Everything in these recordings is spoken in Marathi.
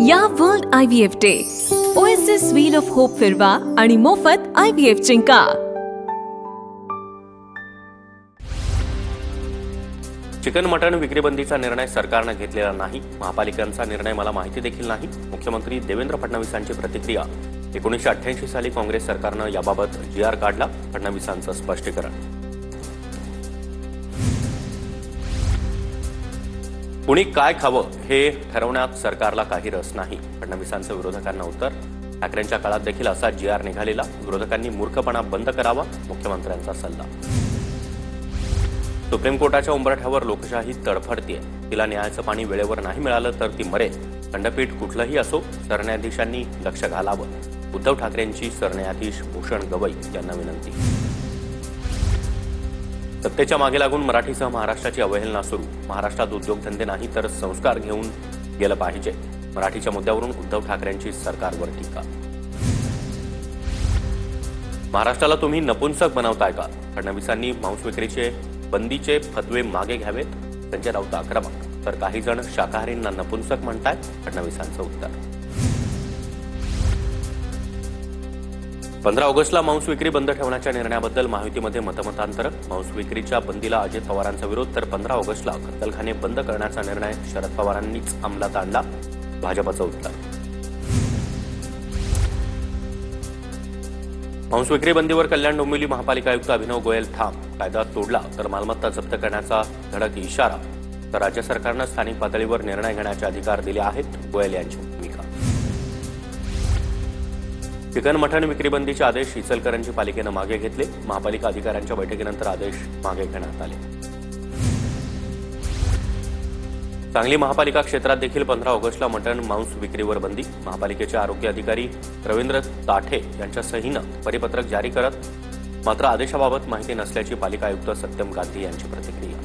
या world IVF day OSS wheel of hope फिरवा आणि मोफत IVF जिंका। चिकन मटण विक्रीबंदीचा निर्णय सरकारने घेतलेला नाही। महापालिकांचा निर्णय मला माहिती देखील नाही। मुख्यमंत्री देवेंद्र फडणवीसांची प्रतिक्रिया। 1988 साली काँग्रेस सरकारने याबाबत GR काढला। फडणवीसांचं स्पष्टीकरण। कुणी काय खावं हे ठरवण्यात सरकारला काही रस नाही। फडणवीसांचं विरोधकांना उत्तर। ठाकरेंच्या काळात देखील असा GR निघालेला। विरोधकांनी मूर्खपणा बंद करावा, मुख्यमंत्र्यांचा सल्ला। सुप्रीम कोर्टाच्या उंबरठ्यावर लोकशाही तडफडतेय। तिला न्यायाचं पाणी वेळेवर नाही मिळालं तर ती मरेल। खंडपीठ कुठलंही असो, सरन्यायाधीशांनी लक्ष घालावं। उद्धव ठाकरेंची सरन्यायाधीश भूषण गवई यांना विनंती। सत्तेच्या मागे लागून मराठीसह महाराष्ट्राची अवहेलना सुरू। महाराष्ट्रात उद्योगधंदे नाही तर संस्कार घेऊन गेलं पाहिजे। मराठीच्या मुद्द्यावरून उद्धव ठाकरेंची सरकारवर टीका। महाराष्ट्राला तुम्ही नपुंसक बनवताय का? फडणवीसांनी मांस विक्रीचे बंदीचे फतवे मागे घ्यावेत। संजय राऊत आक्रमक। तर काही जण शाकाहारींना नपुंसक म्हणतायत। फडणवीसांचं उत्तर। 15 ऑगस्टला मांस विक्री बंद ठेवण्याच्या निर्णयाबद्दल महायुतीमध्ये मतमतांतर। मांस विक्रीच्या बंदीला अजित पवारांचा विरोध, तर 15 ऑगस्टला कत्तलखाने बंद करण्याचा निर्णय शरद पवारांनीच अंमलात आणला। भाजपचं उत्तर। मांस विक्री बंदीवर कल्याण डोंबिवली महापालिका आयुक्त अभिनव गोयल ठाम। कायदा तोडला तर मालमत्ता जप्त करण्याचा धडक इशारा। तर राज्य सरकारनं स्थानिक पातळीवर निर्णय घेण्याचे अधिकार दिले आहेत। गोयल यांची भूमिका। चिकन मटण विक्रीबंदीचे आदेश इचलकरंजी पालिकेनं मागे घेतले। महापालिका अधिकाऱ्यांच्या बैठकीनंतर आदेश मागे घेण्यात आले। सांगली महापालिका क्षेत्रात देखील 15 ऑगस्टला मटण मांस विक्रीवर बंदी। महापालिकेचे आरोग्य अधिकारी रवींद्र ताठे यांच्या सहीनं परिपत्रक जारी करत मात्र आदेशाबाबत माहिती नसल्याची पालिका आयुक्त सत्यम गांधी यांची प्रतिक्रिया।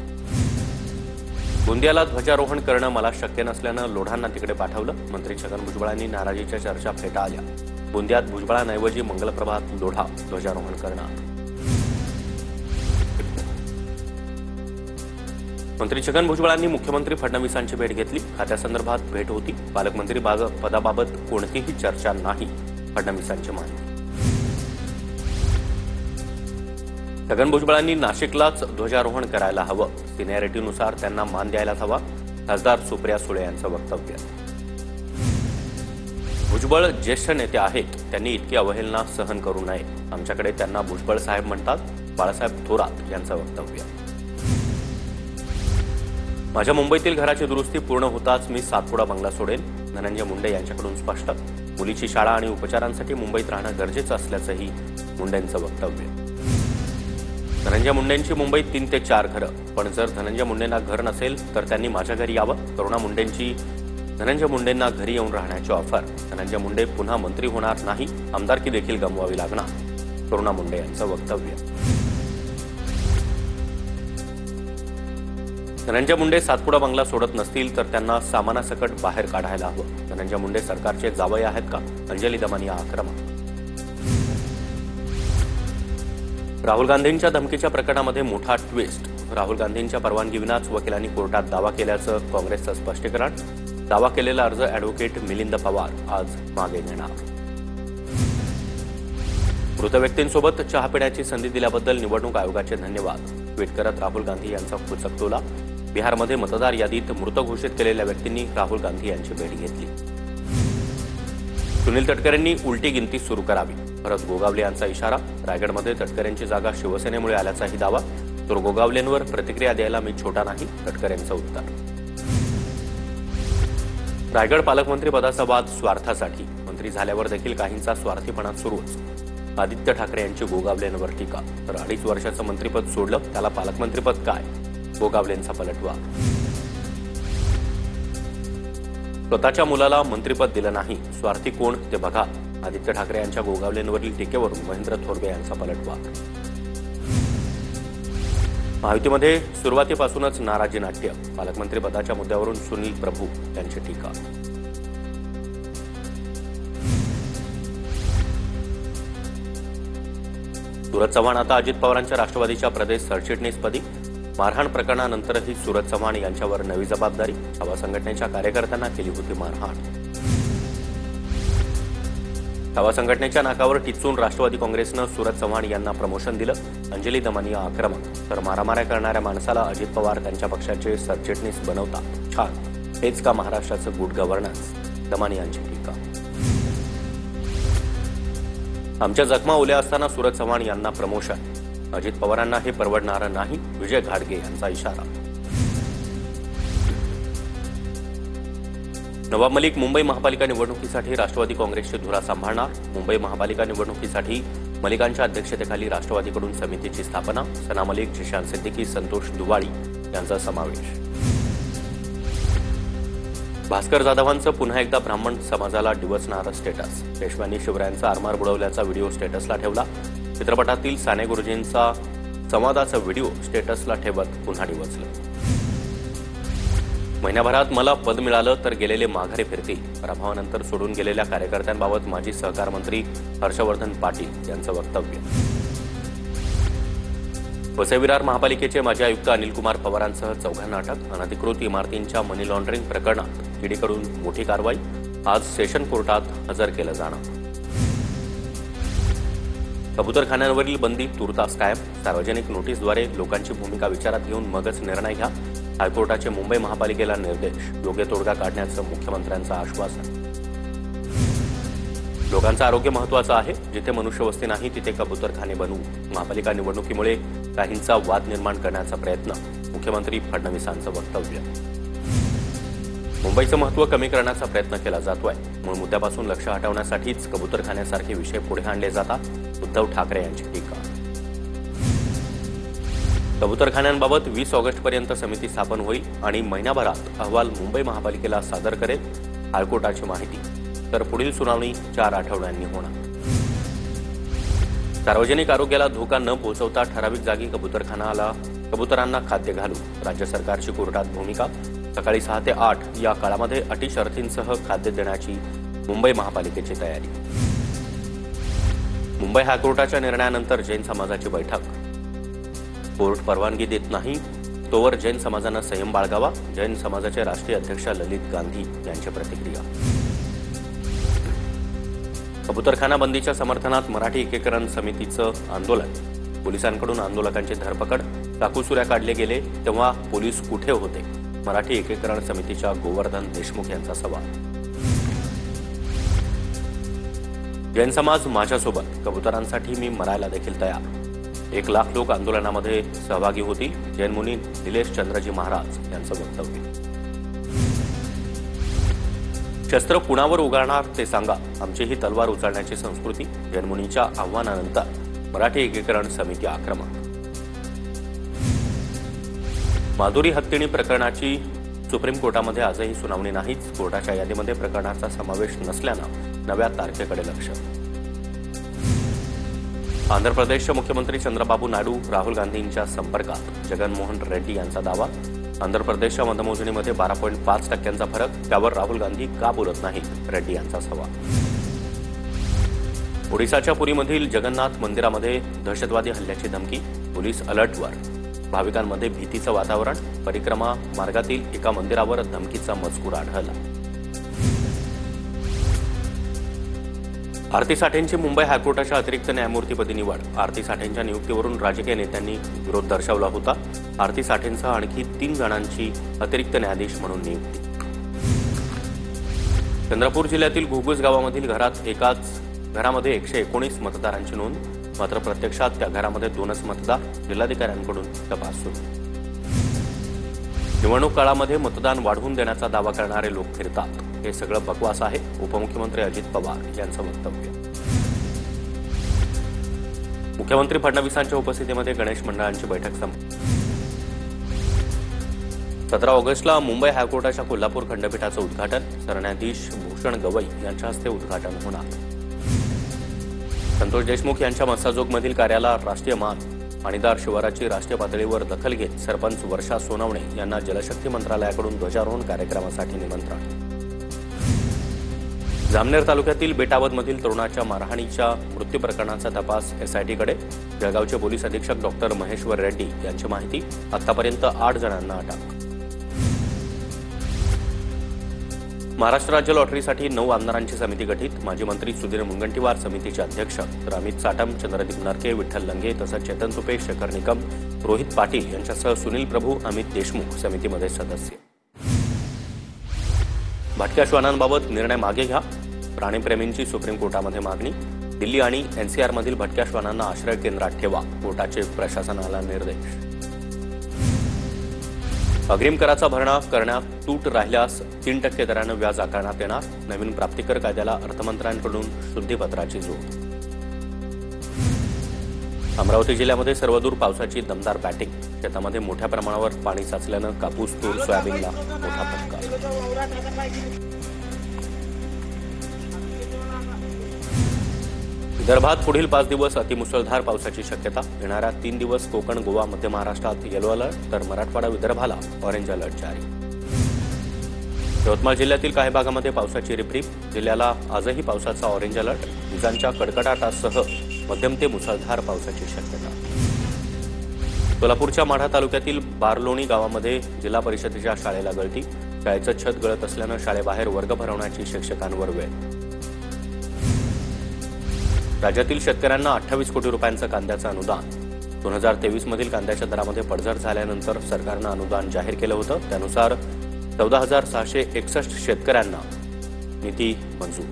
गोंदियाला ध्वजारोहण करणं मला शक्य नसल्यानं लोढांना तिकडे पाठवलं। मंत्री छगन भुजबळांनी नाराजीच्या चर्चा फेटाळल्या। गोंदियात भुजबळांऐवजी मंगलप्रभात लोढा ध्वजारोहण करणार। मंत्री छगन भुजबळांनी मुख्यमंत्री फडणवीसांची भेट घेतली। खात्यासंदर्भात भेट होती। पालकमंत्री पदाबाबत कोणतीही चर्चा नाही। फडणवीसांची माहिती। छगन भुजबळांनी नाशिकलाच ध्वजारोहण करायला हवं। सिनियरिटीनुसार त्यांना मान द्यायलाच हवा। खासदार सुप्रिया सुळे यांचं वक्तव्य। भुजबळ ज्येष्ठ नेते आहेत, त्यांनी इतकी अवहेलना सहन करू नये। आमच्याकडे त्यांना भुजबळ साहेब म्हणतात। बाळासाहेब थोरात यांचं वक्तव्य। माझ्या मुंबईतील घराची दुरुस्ती पूर्ण होताच मी सातपुडा बंगला सोडेन। धनंजय मुंडे यांच्याकडून स्पष्ट। मुलीची शाळा आणि उपचारांसाठी मुंबईत राहणं गरजेचं असल्याचंही मुंडेंचं वक्तव्य। धनंजय मुंडेंची मुंबईत 3 ते 4 घरं, पण जर धनंजय मुंडेंना घर नसेल तर त्यांनी माझ्या घरी यावं। करुणा मुंडेंची धनंजय मुंडेंना घरी येऊन राहण्याची ऑफर। धनंजय मुंडे पुन्हा मंत्री होणार नाही, आमदारकी देखील गमवावी लागणार। करुणा मुंडे यांचं वक्तव्य। धनंजय मुंडे सातपुडा बंगला सोडत नसतील तर त्यांना सामानासकट बाहेर काढायला हवं। धनंजय मुंडे सरकारचे जावई आहेत का? अंजली दमानिया आक्रमक। राहुल गांधींच्या धमकीच्या प्रकरणामध्ये मोठा ट्विस्ट। राहुल गांधींच्या परवानगीविनाच वकिलांनी कोर्टात दावा केल्याचं काँग्रेसचं स्पष्टीकरण। दावा केलेला अर्ज ॲडव्होकेट मिलिंद पवार आज मागे घेणार। मृत व्यक्तींसोबत चहा पिण्याची संधी दिल्याबद्दल निवडणूक आयोगाचे धन्यवाद। ट्विट करत राहुल गांधी यांचा खुचकटोला। बिहारमध्ये मतदार यादीत मृत घोषित केलेल्या व्यक्तींनी राहुल गांधी यांची भेट घेतली। सुनील तटकरेंनी उलटी गिनती सुरू करावी, भरत गोगावले यांचा इशारा। रायगडमध्ये तटकरेंची जागा शिवसेनेमुळे आल्याचाही दावा। तर गोगावलेंवर प्रतिक्रिया द्यायला मी छोटा नाही, तटकरेंचं उत्तर। रायगड पालकमंत्री पदाचा वाद स्वार्थासाठी। मंत्री झाल्यावर देखील काहींचा स्वार्थीपणा सुरूच। आदित्य ठाकरे यांची गोगावलेंवर टीका। तर 2.5 वर्षाचं मंत्रिपद सोडलं, त्याला पालकमंत्रीपद काय? गोगावलेंचा पलटवार। स्वतःच्या मुलाला मंत्रिपद दिलं नाही, स्वार्थी कोण ते बघा। आदित्य ठाकरे यांच्या गोगावलेंवरील टीकेवरून महेंद्र थोरवे यांचा पलटवार। महायुतीमध्ये सुरुवातीपासूनच नाराजी नाट्य। पालकमंत्री पदाच्या मुद्द्यावरून सुनील प्रभू यांची टीका। सूरज चव्हाण आता अजित पवारांच्या राष्ट्रवादीच्या प्रदेश सरचिटणीसपदी। मारहाण प्रकरणानंतरही सूरज चव्हाण यांच्यावर नवी जबाबदारी। छावा संघटनेच्या कार्यकर्त्यांना केली होती मारहाण। डावा संघटनेच्या नाकावर टिचून राष्ट्रवादी काँग्रेसनं सूरज चव्हाण यांना प्रमोशन दिलं. अंजली दमानिया आक्रमक, तर मारामाऱ्या करणाऱ्या माणसाला अजित पवार त्यांच्या पक्षाचे सरचिटणीस बनवतात. छान, हेच का महाराष्ट्राचं गुड गव्हर्नन्स? दमानियांची टीका. आमच्या जखमा ओल्या असताना सूरज चव्हाण यांना प्रमोशन, अजित पवारांना हे परवडणारं नाही. विजय घाडगे यांचा इशारा. नवाब मलिक मुंबई महापालिका निवडणुकीसाठी राष्ट्रवादी काँग्रेसची धुरा सांभाळणार. मुंबई महापालिका निवडणुकीसाठी मलिकांच्या अध्यक्षतेखाली राष्ट्रवादीकडून समितीची स्थापना. सना मलिक, जिशान सिद्दीकी, संतोष दुवाळी यांचा समावेश. भास्कर जाधवांचं पुन्हा एकदा ब्राह्मण समाजाला डिवचणारं स्टेटस. पेशव्यांनी शिवरायांचा आरमार बुडवल्याचा व्हिडिओ स्टेटसला ठेवला. चित्रपटातील साने गुरुजींचा संवादाचा व्हिडिओ स्टेटसला ठेवत पुन्हा डिवचलं. महिन्याभरात मला पद मिळालं तर गेलेले माघारी फिरतील. प्रभावानंतर सोडून गेलेल्या कार्यकर्त्यांबाबत माजी सहकार मंत्री हर्षवर्धन पाटील यांचं वक्तव्य. वसई विरार महापालिकेचे माजी आयुक्त अनिल कुमार पवारांसह चौघांना अटक. अनधिकृत इमारतींच्या मनी लॉन्ड्रिंग प्रकरणात ईडीकडून मोठी कारवाई. आज सेशन कोर्टात हजर केलं जाणार. कबूतरखान्यांवरील बंदी तूर्तास कायम. सार्वजनिक नोटीसद्वारे लोकांची भूमिका विचारात घेऊन मगच निर्णय घ्या. हायकोर्टाचे मुंबई महापालिकेला निर्देश. योग्य तोडगा काढण्याचं मुख्यमंत्र्यांचं आश्वासन. लोकांचं आरोग्य महत्त्वाचं आहे. जिथे मनुष्यवस्ती नाही तिथे कबूतरखाने बनवू. महापालिका निवडणुकीमुळे काहींचा वाद निर्माण करण्याचा प्रयत्न. मुख्यमंत्री फडणवीसांचं वक्तव्य. मुंबईचं महत्त्व कमी करण्याचा प्रयत्न केला जातोय. मूळ मुद्द्यापासून लक्ष हटवण्यासाठीच कबूतरखान्यासारखे विषय पुढे आणले जातात. उद्धव ठाकरे यांची टीका. कबूतरखान्यांबाबत 20 ऑगस्टपर्यंत समिती स्थापन होईल आणि महिन्याभरात अहवाल मुंबई महापालिकेला सादर करेल. हायकोर्टाची माहिती. तर पुढील सुनावणी 4 आठवड्यांनी होणार. सार्वजनिक आरोग्याला धोका न पोहोचवता ठराविक जागी कबुतरांना खाद्य घालू. राज्य सरकारची कोर्टात भूमिका. सकाळी 6 ते 8 या काळामध्ये अटी शर्थींसह खाद्य देण्याची मुंबई महापालिकेची तयारी. मुंबई हायकोर्टाच्या निर्णयानंतर जैन समाजाची बैठक. कोर्ट परवानगी देत नाही तोवर जैन समाजानं संयम बाळगावा. जैन समाजाचे राष्ट्रीय अध्यक्ष ललित गांधी यांची प्रतिक्रिया. कबूतरखाना बंदीच्या समर्थनात मराठी एकीकरण समितीचं आंदोलन. पोलिसांकडून आंदोलकांची धरपकड. चाकूसुऱ्या काढले गेले तेव्हा पोलीस कुठे होते? मराठी एकीकरण समितीच्या गोवर्धन देशमुख यांचा सवाल. जैन समाज माझ्यासोबत. कबुतरांसाठी मी मरायला देखील तयार. 1 लाख लोक आंदोलनामध्ये सहभागी होतील. जैन मुनी निलेश चंद्रजी महाराज यांचं वक्तव्य. शस्त्र कुणावर उगारणार ते सांगा. आमची ही तलवार उचलण्याची संस्कृती. जैन मुनीच्या आव्हानानंतर मराठी एकीकरण समिती आक्रमक. माधुरी हत्तीणी प्रकरणाची सुप्रीम कोर्टामध्ये आजही सुनावणी नाहीच. कोर्टाच्या यादीमध्ये प्रकरणाचा समावेश नसल्यानं नव्या तारखेकडे लक्ष. आंध्र प्रदेशचे मुख्यमंत्री चंद्रबाबू नायडू राहुल गांधींच्या संपर्कात. जगनमोहन रेड्डी यांचा दावा. आंध्र प्रदेशच्या मतमोजणीमध्ये 12.5% फरक. त्यावर राहुल गांधी का बोलत नाहीत? रेड्डी यांचा सवाल. ओडिसाच्या पुरीमधील जगन्नाथ मंदिरामध्ये दहशतवादी हल्ल्याची धमकी. पोलीस अलर्टवर. भाविकांमध्ये भीतीचं वातावरण. परिक्रमा मार्गातील एका मंदिरावर धमकीचा मजकूर आढळला. आरती साठेंची मुंबई हायकोर्टाच्या अतिरिक्त न्यायमूर्तीपदी निवड. आरती साठेंच्या नियुक्तीवरून राजकीय नेत्यांनी विरोध दर्शवला होता. आरती साठेंसह आणखी 3 जणांची अतिरिक्त न्यायाधीश म्हणून नियुक्ती. चंद्रपूर जिल्ह्यातील घुगुस गावामधील एकाच घरामध्ये 119 मतदारांची नोंद. मात्र प्रत्यक्षात त्या घरामध्ये 2च मतदार. जिल्हाधिकाऱ्यांकडून तपास सुरू. निवडणूक काळामध्ये मतदान वाढवून देण्याचा दावा करणारे लोक फिरतात. हे सगळं बकवास आहे. उपमुख्यमंत्री अजित पवार यांचं वक्तव्य. मुख्यमंत्री फडणवीसांच्या उपस्थितीमध्ये गणेश मंडळांची बैठक संपली. 17 ऑगस्टला मुंबई हायकोर्टाच्या कोल्हापूर खंडपीठाचं उद्घाटन. सरन्यायाधीश भूषण गवई यांच्या हस्ते उद्घाटन होणार. संतोष देशमुख यांच्या मस्साजोगमधील कार्याला राष्ट्रीय मान. आणीदार शिवाराची राष्ट्रीय पातळीवर दखल घेत सरपंच वर्षा सोनवणे यांना जलशक्ती मंत्रालयाकडून ध्वजारोहण कार्यक्रमासाठी निमंत्रण. जामनेर तालुक्यातील बेटावदमधील तरुणाच्या मारहाणीच्या मृत्यू प्रकरणाचा तपास एसआयटीकडे. जळगावचे पोलीस अधीक्षक डॉक्टर महेश्वर रेड्डी यांची माहिती. आतापर्यंत 8 जणांना अटक. महाराष्ट्र राज्य लॉटरीसाठी 9 आमदारांची समिती गठीत. माजी मंत्री सुधीर मुनगंटीवार समितीचे अध्यक्ष, तर अमित साटम, चंद्रदीप नरके, विठ्ठल लंगे तसंच चेतन तुपे, शेखर निकम, रोहित पाटील यांच्यासह सुनील प्रभू, अमित देशमुख समितीमध्ये सदस्य. भटक्या श्वानांबाबत निर्णय मागे घ्या, प्राणीप्रेमींची सुप्रीम कोर्टामध्ये मागणी. दिल्ली आणि एनसीआरमधील भटक्या श्वानांना आश्रय केंद्रात ठेवा, कोर्टाचे प्रशासनाला निर्देश. अग्रिम कराचा भरणा करण्यात तूट राहिल्यास 3% दरानं व्याज आकारण्यात येणार. नवीन प्राप्तिकर कायद्याला अर्थमंत्र्यांकडून शुद्धीपत्राची जोड. अमरावती जिल्ह्यामध्ये सर्वदूर पावसाची दमदार बॅटिंग. शेतामध्ये मोठ्या प्रमाणावर पाणी साचल्यानं कापूस, तूर, सोयाबीनला मोठा फटका. विदर्भात पुढील 5 दिवस अतिमुसळधार पावसाची शक्यता. येणाऱ्या 3 दिवस कोकण, गोवा, मध्य महाराष्ट्रात येलो अलर्ट, तर मराठवाडा, विदर्भाला ऑरेंज अलर्ट जारी. यवतमाळ जिल्ह्यातील काही भागामध्ये पावसाची रिपरिप. जिल्ह्याला आजही पावसाचा ऑरेंज अलर्ट. विजांच्या कडकडाटासह मध्यम ते मुसळधार पावसाची शक्यता. सोलापूरच्या माढा तालुक्यातील बारलोणी गावामध्ये जिल्हा परिषदेच्या शाळेला गळती. शाळेचं छत गळत असल्यानं शाळेबाहेर वर्ग भरवण्याची शिक्षकांवर वेळ. राज्यातील शेतकऱ्यांना 28 कोटी रुपयांचं कांद्याचं अनुदान. 2023 मधील कांद्याच्या दरामध्ये पडझड झाल्यानंतर सरकारनं अनुदान जाहीर केलं होतं. त्यानुसार 14,661 शेतकऱ्यांना निधी मंजूर.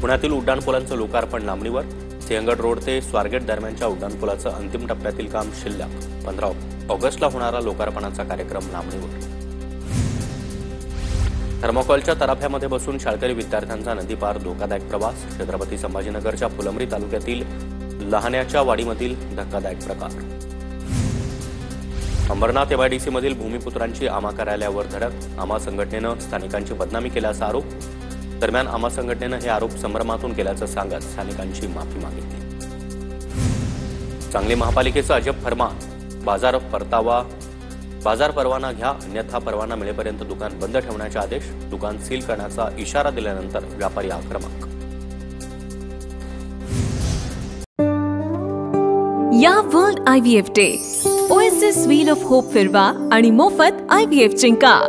पुण्यातील उड्डाणपुलांचं लोकार्पण लांबणीवर. सिंहगड रोड ते स्वारगेट दरम्यानच्या उड्डाणपुलाचं अंतिम टप्प्यातील काम शिल्लक. 15 ऑगस्टला होणारा लोकार्पणाचा कार्यक्रम लांबणीवर. थर्मोकॉलच्या तराफ्यामध्ये बसून शाळकरी विद्यार्थ्यांचा नदीपार धोकादायक प्रवास. छत्रपती संभाजीनगरच्या फुलंब्री तालुक्यातील लहाण्याच्या वाडीमधील धक्कादायक प्रकार. अंबरनाथ एमआयडीसीमधील भूमिपुत्रांची आमा कार्यालयावर धडक. आमा संघटनेनं स्थानिकांची बदनामी केल्याचा आरोप. दरम्यान आमा संघटनेनं हे आरोप संभ्रमातून केल्याचं सांगत स्थानिकांची माफी मागितली. सांगली महापालिकेचं अजब फरमान. बाजार परवाना घ्या, अन्यथा परवाना मिळेपर्यंत दुकान बंद ठेवण्याचे आदेश. दुकान सील करण्याचा इशारा दिल्यानंतर व्यापारी आक्रमक. या world IVF day OSS wheel of hope फिरवा आणि मोफत IVF जिंका.